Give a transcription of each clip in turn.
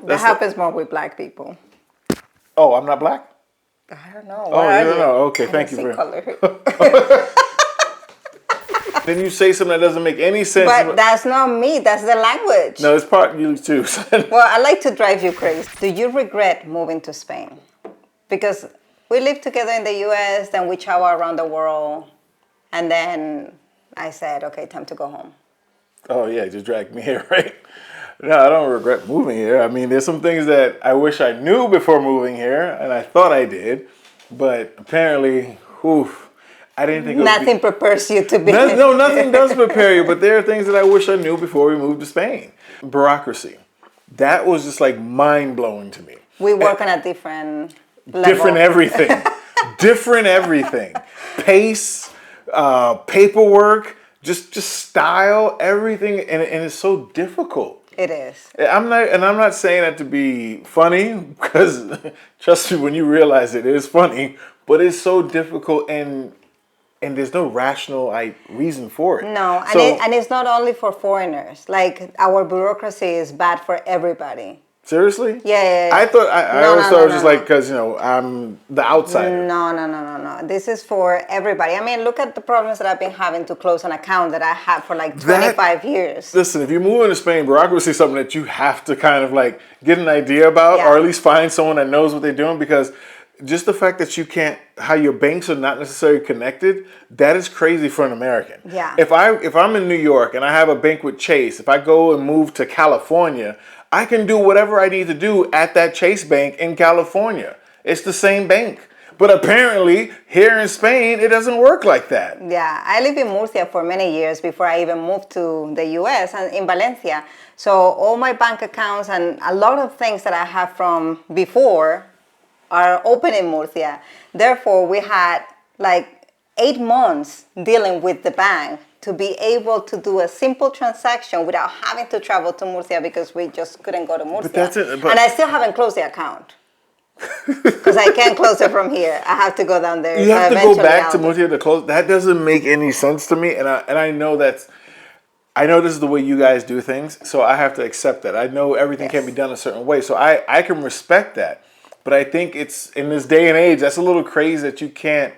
That happens more with black people. Oh, I'm not black? I don't know. Oh, you don't know. Okay, thank you for color. Then you say something that doesn't make any sense. But that's not me. That's the language. No, it's part you too. Well, I like to drive you crazy. Do you regret moving to Spain? Because we lived together in the U.S., then we travel around the world, and then I said, okay, time to go home. Oh, yeah, just dragged me here, right? No, I don't regret moving here. I mean, there's some things that I wish I knew before moving here, and I thought I did, but apparently, I didn't think nothing prepares you to be. No, nothing does prepare you, but there are things that I wish I knew before we moved to Spain. Bureaucracy. That was just like mind-blowing to me. We work on a different level. Different everything. Different everything. Pace, paperwork, just style, everything, and it's so difficult. It is. I'm not saying that to be funny, because trust me, when you realize it is funny, but it's so difficult, and there's no rational reason for it. No, and it's not only for foreigners. Like, our bureaucracy is bad for everybody. Seriously? Yeah. I thought I always thought it was just like because I'm the outsider. No. This is for everybody. I mean, look at the problems that I've been having to close an account that I had for like 25 years. Listen, if you move into Spain, bureaucracy is something that you have to kind of like get an idea about, or at least find someone that knows what they're doing, because just the fact that you can't, how your banks are not necessarily connected, that is crazy for an American. Yeah. If I'm in New York and I have a bank with Chase, if I go and move to California, I can do whatever I need to do at that Chase bank in California. It's the same bank. But apparently, here in Spain, it doesn't work like that. Yeah, I lived in Murcia for many years before I even moved to the US and in Valencia. So all my bank accounts and a lot of things that I have from before are open in Murcia. Therefore, we had like 8 months dealing with the bank to be able to do a simple transaction without having to travel to Murcia, because we just couldn't go to Murcia. But that's it. And I still haven't closed the account. Because I can't close it from here. I have to go down there. You have to go back to Murcia to close. That doesn't make any sense to me. And I know I know this is the way you guys do things, so I have to accept that. I know everything can be done a certain way, so I can respect that. But I think it's, in this day and age, that's a little crazy that you can't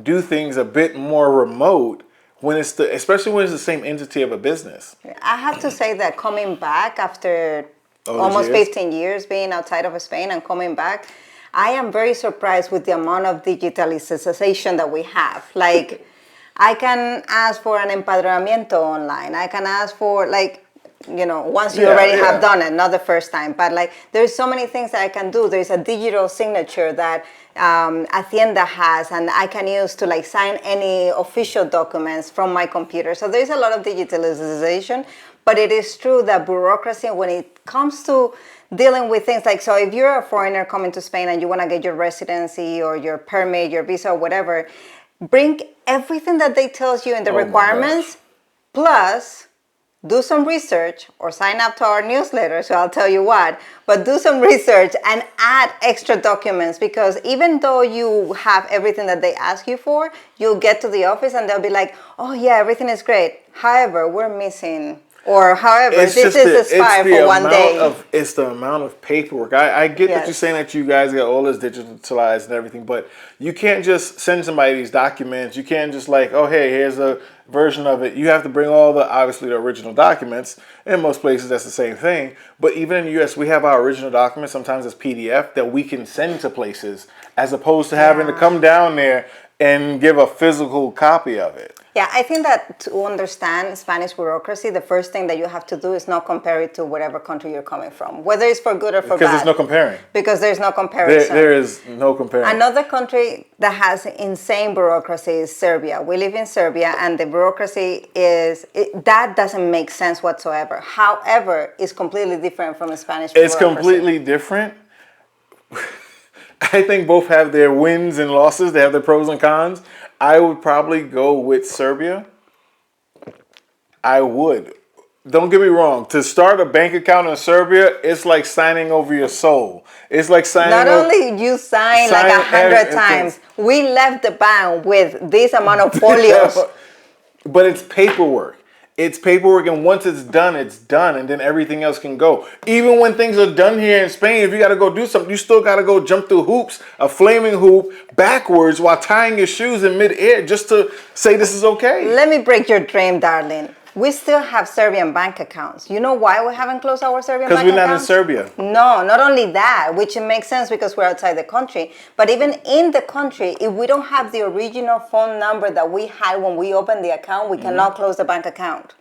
do things a bit more remote, when especially when it's the same entity of a business. I have to say that coming back after almost 15 years being outside of Spain and coming back, I am very surprised with the amount of digitalization that we have. Like, I can ask for an empadronamiento online. I can ask for, like, once you already have done it, not the first time. But like, there's so many things that I can do. There's a digital signature that Hacienda has, and I can use to like sign any official documents from my computer. So there's a lot of digitalization. But it is true that bureaucracy, when it comes to dealing with things like, so if you're a foreigner coming to Spain and you want to get your residency or your permit, your visa or whatever, bring everything that they tell you in the requirements, plus do some research or sign up to our newsletter, so I'll tell you what, but do some research and add extra documents, because even though you have everything that they ask you for, you'll get to the office and they'll be like, oh yeah, everything is great. However, we're missing, or however, this is expired for one day. It's the amount of paperwork. I get that you're saying that you guys got all this digitalized and everything, but you can't just send somebody these documents. You can't just like, oh, hey, here's a version of it. You have to bring all obviously the original documents. In most places, that's the same thing. But even in the U.S., we have our original documents, sometimes as PDF, that we can send to places, as opposed to having to come down there and give a physical copy of it. Yeah, I think that to understand Spanish bureaucracy, the first thing that you have to do is not compare it to whatever country you're coming from, whether it's for good or for bad. Because there's no comparing. Because there's no comparison. There is no comparing. Another country that has insane bureaucracy is Serbia. We live in Serbia, and the bureaucracy that doesn't make sense whatsoever. However, it's completely different from Spanish bureaucracy. It's completely different. I think both have their wins and losses. They have their pros and cons. I would probably go with Serbia. I would. Don't get me wrong. To start a bank account in Serbia, it's like signing over your soul. It's like signing. Not only you sign like 100 times. We left the bank with this amount of folios. But it's paperwork. It's paperwork, and once it's done, and then everything else can go. Even when things are done here in Spain, if you got to go do something, you still got to go jump through hoops, a flaming hoop, backwards while tying your shoes in midair just to say this is okay. Let me break your dream, darling. We still have Serbian bank accounts. You know why we haven't closed our Serbian bank accounts? Because we're not in Serbia. No, not only that, which makes sense because we're outside the country, but even in the country, if we don't have the original phone number that we had when we opened the account, we cannot close the bank account.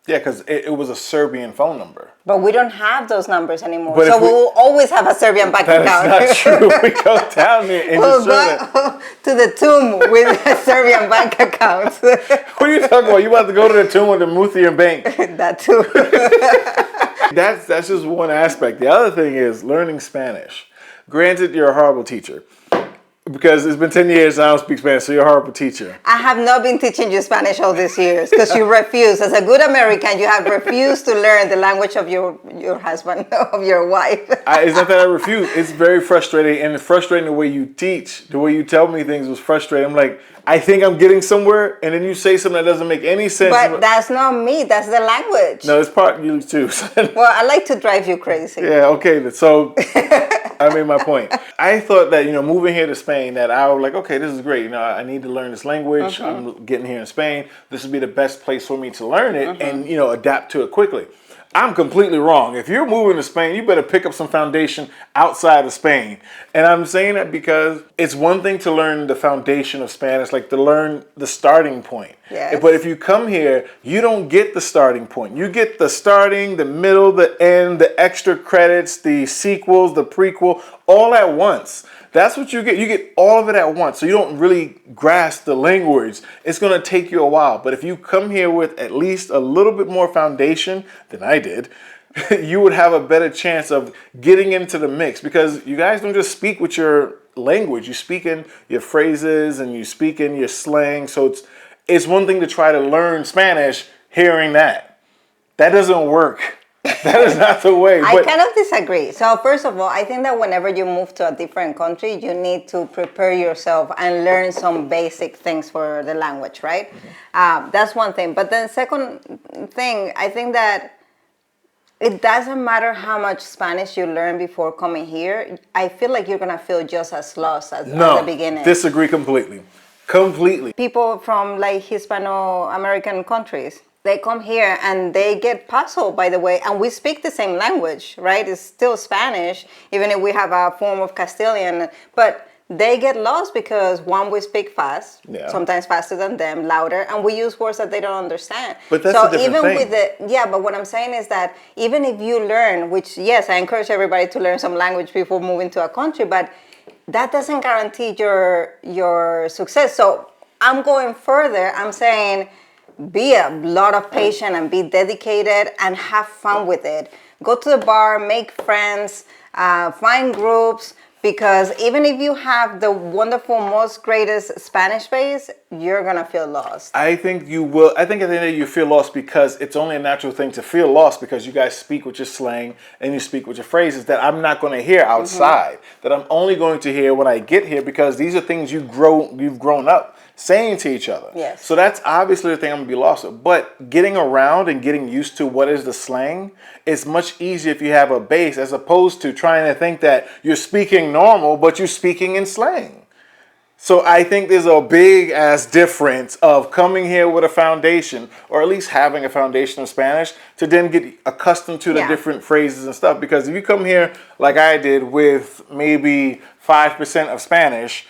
Yeah, because it was a Serbian phone number. But we don't have those numbers anymore. But so we will always have a Serbian bank account. That is not true. We go down there and we'll go to the tomb with a Serbian bank account. What are you talking about? You about to go to the tomb with the Muthian bank. That too. That's just one aspect. The other thing is learning Spanish. Granted, you're a horrible teacher. Because it's been 10 years and I don't speak Spanish, so you're a horrible teacher. I have not been teaching you Spanish all these years because you refuse. As a good American, you have refused to learn the language of your husband, of your wife. It's not that I refuse. It's very frustrating, and it's frustrating the way you teach. The way you tell me things was frustrating. I'm like, I think I'm getting somewhere, and then you say something that doesn't make any sense. But that's not me. That's the language. No, it's part of you too. Well, I like to drive you crazy. Yeah, okay. So I made my point. I thought that, moving here to Spain, that I was like, okay, this is great. I need to learn this language. I'm getting here in Spain. This would be the best place for me to learn it and, adapt to it quickly. I'm completely wrong. If you're moving to Spain, you better pick up some foundation outside of Spain. And I'm saying that because it's one thing to learn the foundation of Spanish, like to learn the starting point. Yes. But if you come here, you don't get the starting point. You get the starting, the middle, the end, the extra credits, the sequels, the prequel, all at once. That's what you get. You get all of it at once. So you don't really grasp the language. It's going to take you a while. But if you come here with at least a little bit more foundation than I did, you would have a better chance of getting into the mix, because you guys don't just speak with your language. You speak in your phrases and you speak in your slang. So it's one thing to try to learn Spanish hearing that. That doesn't work. That is not the way. I kind of disagree. So first of all, I think that whenever you move to a different country, you need to prepare yourself and learn some basic things for the language, right? That's one thing. But then second thing, I think that it doesn't matter how much Spanish you learn before coming here. I feel like you're going to feel just as lost at the beginning. Disagree completely. Completely. People from like Hispano-American countries, they come here and they get puzzled by the way, and we speak the same language, right? It's still Spanish, even if we have a form of Castilian, but they get lost because one, we speak fast, sometimes faster than them, louder, and we use words that they don't understand. But that's a different thing. But what I'm saying is that even if you learn, which yes, I encourage everybody to learn some language before moving to a country, but that doesn't guarantee your success. So I'm going further. I'm saying, be a lot of patient and be dedicated and have fun with it. Go to the bar, make friends, find groups, because even if you have the wonderful, most greatest Spanish base, you're going to feel lost. I think you will. I think at the end of the day, you feel lost because it's only a natural thing to feel lost, because you guys speak with your slang and you speak with your phrases that I'm not going to hear outside, that I'm only going to hear when I get here, because these are things you've grown up saying to each other. Yes. So that's obviously the thing I'm going to be lost with. But getting around and getting used to what is the slang is much easier if you have a base, as opposed to trying to think that you're speaking normal, but you're speaking in slang. So I think there's a big ass difference of coming here with a foundation, or at least having a foundation of Spanish, to then get accustomed to the different phrases and stuff. Because if you come here like I did with maybe 5% of Spanish,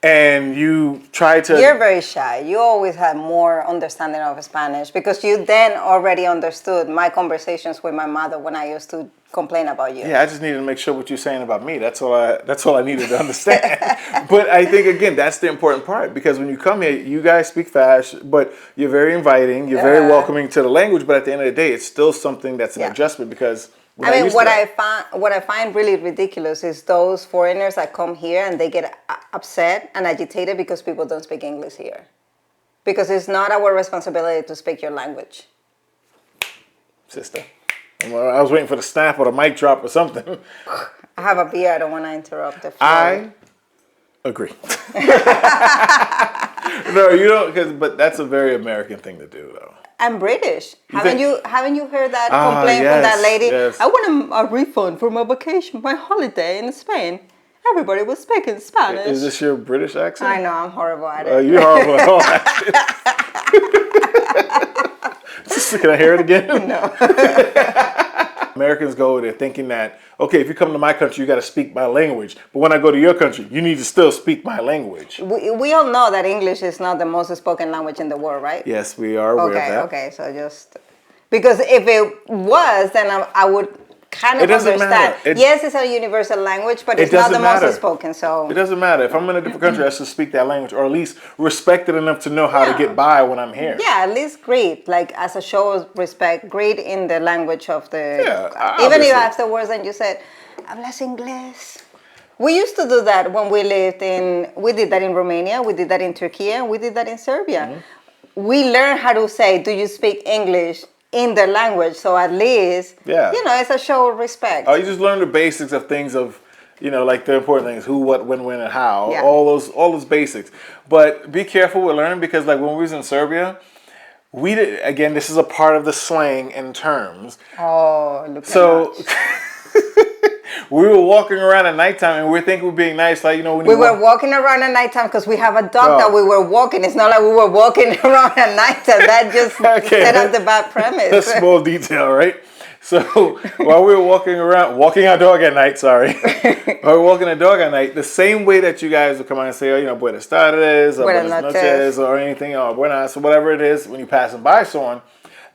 and you try to... You're very shy. You always had more understanding of Spanish because you then already understood my conversations with my mother when I used to complain about you. Yeah, I just needed to make sure what you're saying about me. That's all I needed to understand. But I think, again, that's the important part, because when you come here, you guys speak fast, but you're very inviting. You're very welcoming to the language, but at the end of the day, it's still something that's an adjustment, because... I mean, what I find really ridiculous is those foreigners that come here and they get upset and agitated because people don't speak English here. Because it's not our responsibility to speak your language. Sister, I was waiting for the snap or the mic drop or something. I have a beer. I don't want to interrupt the flow. I agree. No, you don't, but that's a very American thing to do, though. And British. Haven't you heard that complaint yes, from that lady? Yes. I want a refund for my vacation, my holiday in Spain. Everybody was speaking Spanish. Is this your British accent? I know, I'm horrible at it. You're horrible at all accents. Can I hear it again? No. Americans go there thinking that, okay, if you come to my country, you got to speak my language. But when I go to your country, you need to still speak my language. We all know that English is not the most spoken language in the world, right? Yes, we are aware of that. Okay, so just... Because if it was, then I would kind of understand. Matter. Yes, it's a universal language, but it's not the most spoken, so... It doesn't matter. If I'm in a different country, I should speak that language, or at least respect it enough to know how to get by when I'm here. Yeah, at least greet, like as a show of respect, greet in the language of the... Yeah, even if afterwards and you said, hablas inglés. We used to do that when we lived in... We did that in Romania, we did that in Turkey, and we did that in Serbia. Mm-hmm. We learned how to say, do you speak English? In their language, so at least, it's a show of respect. Oh, you just learn the basics of things of, like the important things, who, what, when, and how, yeah. all those basics. But be careful with learning, because like when we was in Serbia, we did, again, this is a part of the slang and terms. Oh, look we were walking around at nighttime and we think we're being nice, like, when we were walking around at nighttime because we have a dog that we were walking. It's not like we were walking around at nighttime. That just set up the bad premise. A small detail, right? So while we were walking our dog at night, while we were walking our dog at night, the same way that you guys would come out and say, buenas tardes, or buenas noches, or anything, or buenas, or whatever it is, when you're passing by someone,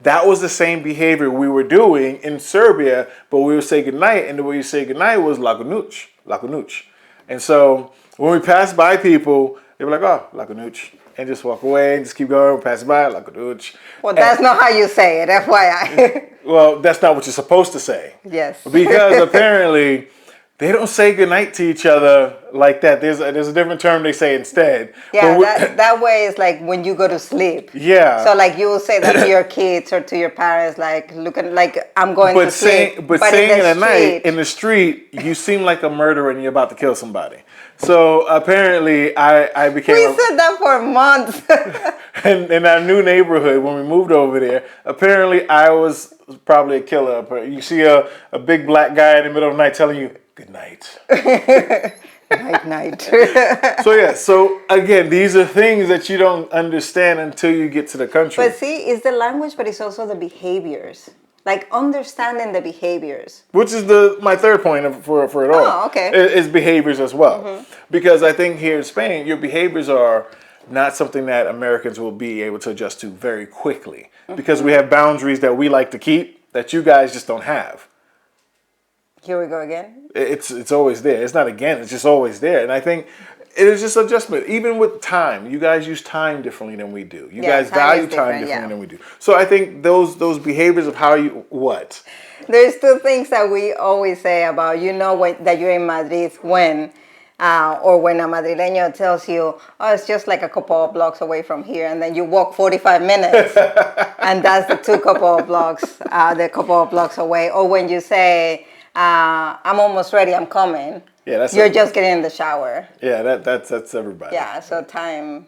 that was the same behavior we were doing in Serbia, but we would say goodnight, and the way you say goodnight was laku noć. And so when we passed by people, they were like, oh, laku noć, and just walk away and just keep going, pass by, laku noć. Well, that's not how you say it, FYI. Well, that's not what you're supposed to say. Yes. Because apparently they don't say goodnight to each other like that. There's a different term they say instead. Yeah, that way is like when you go to sleep. Yeah. So like you will say that to your kids or to your parents, like looking like I'm going to sleep. But saying it at night in the street, you seem like a murderer and you're about to kill somebody. So apparently I became... We said that for months. And in our new neighborhood, when we moved over there, apparently I was probably a killer. You see a big black guy in the middle of the night telling you, good night. Night. So again, these are things that you don't understand until you get to the country. But see, it's the language, but it's also the behaviors. Like understanding the behaviors. Which is my third point for it all. Oh, okay. Is behaviors as well. Mm-hmm. Because I think here in Spain, your behaviors are not something that Americans will be able to adjust to very quickly. Mm-hmm. Because we have boundaries that we like to keep that you guys just don't have. Here we go again. It's always there. It's not again. It's just always there. And I think it is just adjustment. Even with time, you guys use time differently than we do. You guys value time differently than we do. So I think those behaviors of how you what. There's two things that we always say about that you're in Madrid when. Or when a Madrileño tells you, oh, it's just like a couple of blocks away from here, and then you walk 45 minutes, and that's the couple of blocks away. Or when you say, I'm almost ready, I'm coming. Yeah, you're just getting in the shower. Yeah, that's everybody. Yeah, so time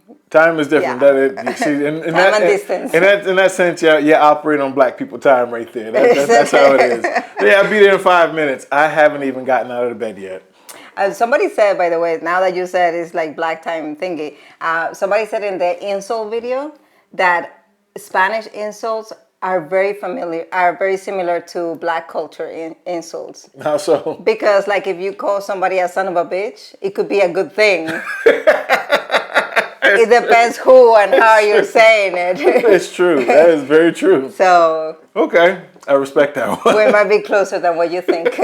is different. Yeah. Time and distance. In that sense, you're operating on black people time right there. That's how it is. Yeah, I'll be there in 5 minutes. I haven't even gotten out of the bed yet. Somebody said, by the way, now that you said it's like black time thingy, somebody said in the insult video that Spanish insults are very similar to black culture insults. How so? Because like if you call somebody a son of a bitch, it could be a good thing. It depends who and how you're saying it. It's true. That is very true. So okay, I respect that one. We might be closer than what you think.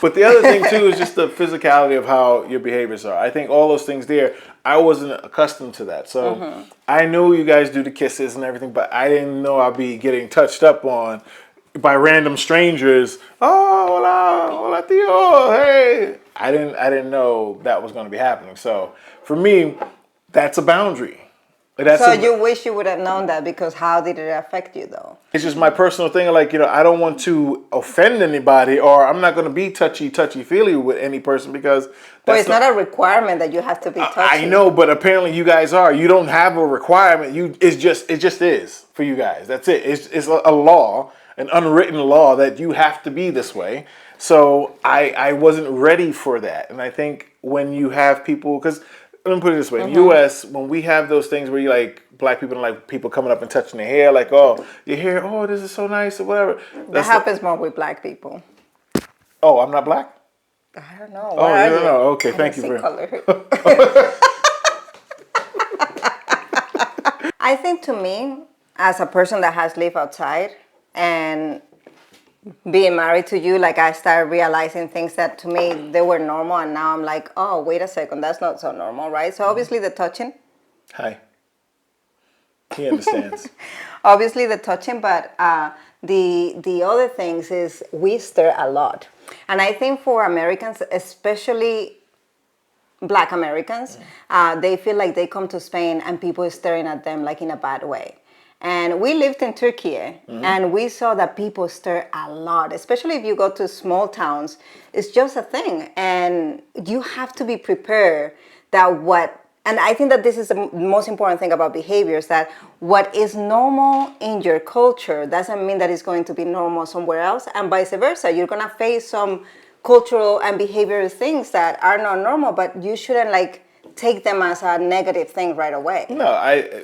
But the other thing too is just the physicality of how your behaviors are. I think all those things there, I wasn't accustomed to that. So I knew you guys do the kisses and everything, but I didn't know I'd be getting touched up on by random strangers. Oh, hola tío, hey. I didn't know that was going to be happening. So for me, that's a boundary. So you wish you would have known that, because how did it affect you though? It's just my personal thing. Like, I don't want to offend anybody, or I'm not going to be touchy-feely with any person, because Well, it's not a requirement that you have to be touchy. I know, but apparently you guys are. You don't have a requirement. It just is for you guys. That's it. It's a law, an unwritten law that you have to be this way. So I wasn't ready for that. And I think when you have people, because let me put it this way: in the U.S., when we have those things where you like black people and like people coming up and touching their hair, like, oh, your hair, oh, this is so nice or whatever. That happens more with black people. Oh, I'm not black? I don't know. Oh, you don't know? Okay, thank you. I think, to me, as a person that has lived outside and being married to you, like, I started realizing things that to me they were normal, and now I'm like, oh, wait a second, that's not so normal, right? So obviously the touching. Hi. He understands. Obviously the touching, but the other things is we stare a lot, and I think for Americans, especially Black Americans, they feel like they come to Spain and people are staring at them like in a bad way. And we lived in Turkey, and we saw that people stare a lot, especially if you go to small towns. It's just a thing, and you have to be prepared that and I think that this is the most important thing about behaviors, that what is normal in your culture doesn't mean that it's going to be normal somewhere else, and vice versa. You're going to face some cultural and behavioral things that are not normal, but you shouldn't take them as a negative thing right away. No,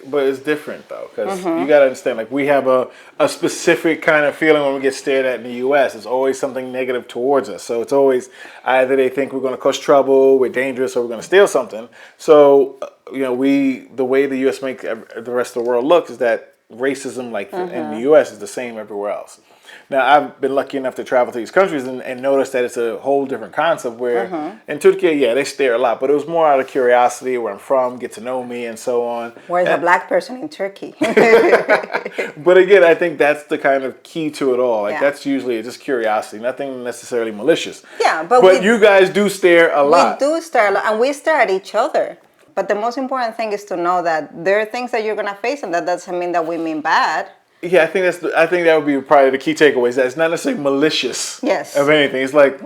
but it's different though, because you got to understand, like, we have a specific kind of feeling when we get stared at in the U.S. It's always something negative towards us. So it's always either they think we're going to cause trouble, we're dangerous, or we're going to steal something. So, the way the U.S. makes the rest of the world look is that racism, like in the U.S., is the same everywhere else. Now, I've been lucky enough to travel to these countries and notice that it's a whole different concept where in Turkey, yeah, they stare a lot, but it was more out of curiosity, where I'm from, get to know me, and so on. Where's a black person in Turkey? But again, I think that's the kind of key to it all. That's usually just curiosity, nothing necessarily malicious. Yeah, but you guys do stare a lot. We do stare a lot, and we stare at each other. But the most important thing is to know that there are things that you're going to face, and that doesn't mean that we mean bad. Yeah, I think that would be probably the key takeaways. That it's not necessarily malicious of anything. It's like,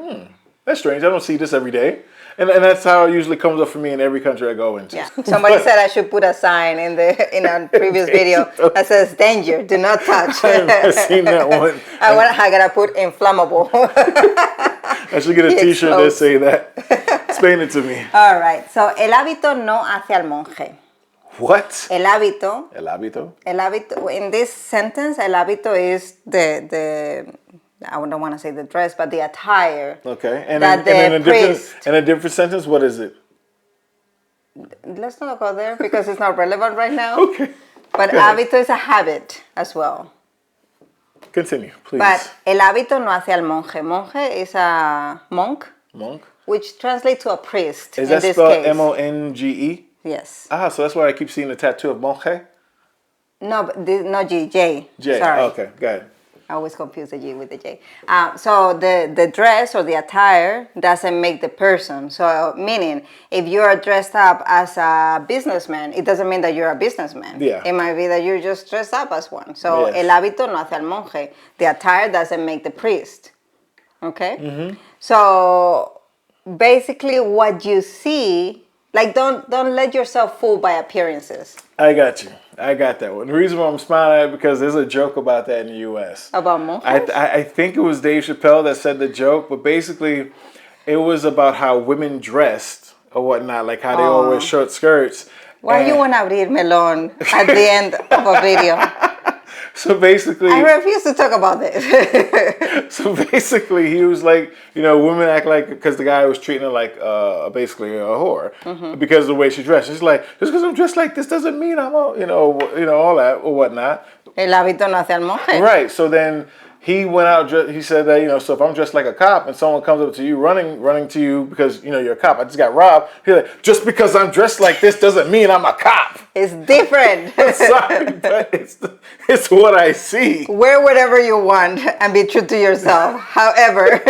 that's strange. I don't see this every day. And that's how it usually comes up for me in every country I go into. Yeah. Somebody said I should put a sign in a previous video that says, danger, do not touch. I've seen that one. I gotta put inflammable. I should get a t-shirt that say that. Explain it to me. All right. So, el hábito no hace al monje. What? El hábito. El hábito? El hábito. In this sentence, el hábito is the I don't want to say the dress, but the attire. Okay. And in a different sentence, what is it? Let's not go there because it's not relevant right now. Okay. But hábito is a habit as well. Continue, please. But el hábito no hace al monje. Monje is a monk. Monk. Which translates to a priest. Is that spelled M-O-N-G-E? Yes. So that's why I keep seeing the tattoo of monje? No, but no G, J. J. Sorry. Okay, got it. I always confuse the G with the J. So the dress or the attire doesn't make the person. So meaning, if you are dressed up as a businessman, it doesn't mean that you're a businessman. Yeah. It might be that you're just dressed up as one. So el hábito no hace al monje. The attire doesn't make the priest. Okay? Mm-hmm. So basically what you see, don't let yourself fool by appearances. I got you. I got that one. The reason why I'm smiling at it because there's a joke about that in the U.S. About monkeys? I think it was Dave Chappelle that said the joke, but basically it was about how women dressed or whatnot, like how they all wear short skirts. Why you want to abrir melon at the end of a video? So basically, I refuse to talk about this. So basically, he was like, women act like, because the guy was treating her like basically a whore because of the way she dressed. She's like, just because I'm dressed like this doesn't mean I'm all that or whatnot. El hábito no hace al monje. Right. So then he went out. He said that so if I'm dressed like a cop and someone comes up to you running to you because you're a cop, I just got robbed. He's like, just because I'm dressed like this doesn't mean I'm a cop. It's different. Sorry, but it's what I see. Wear whatever you want and be true to yourself. However,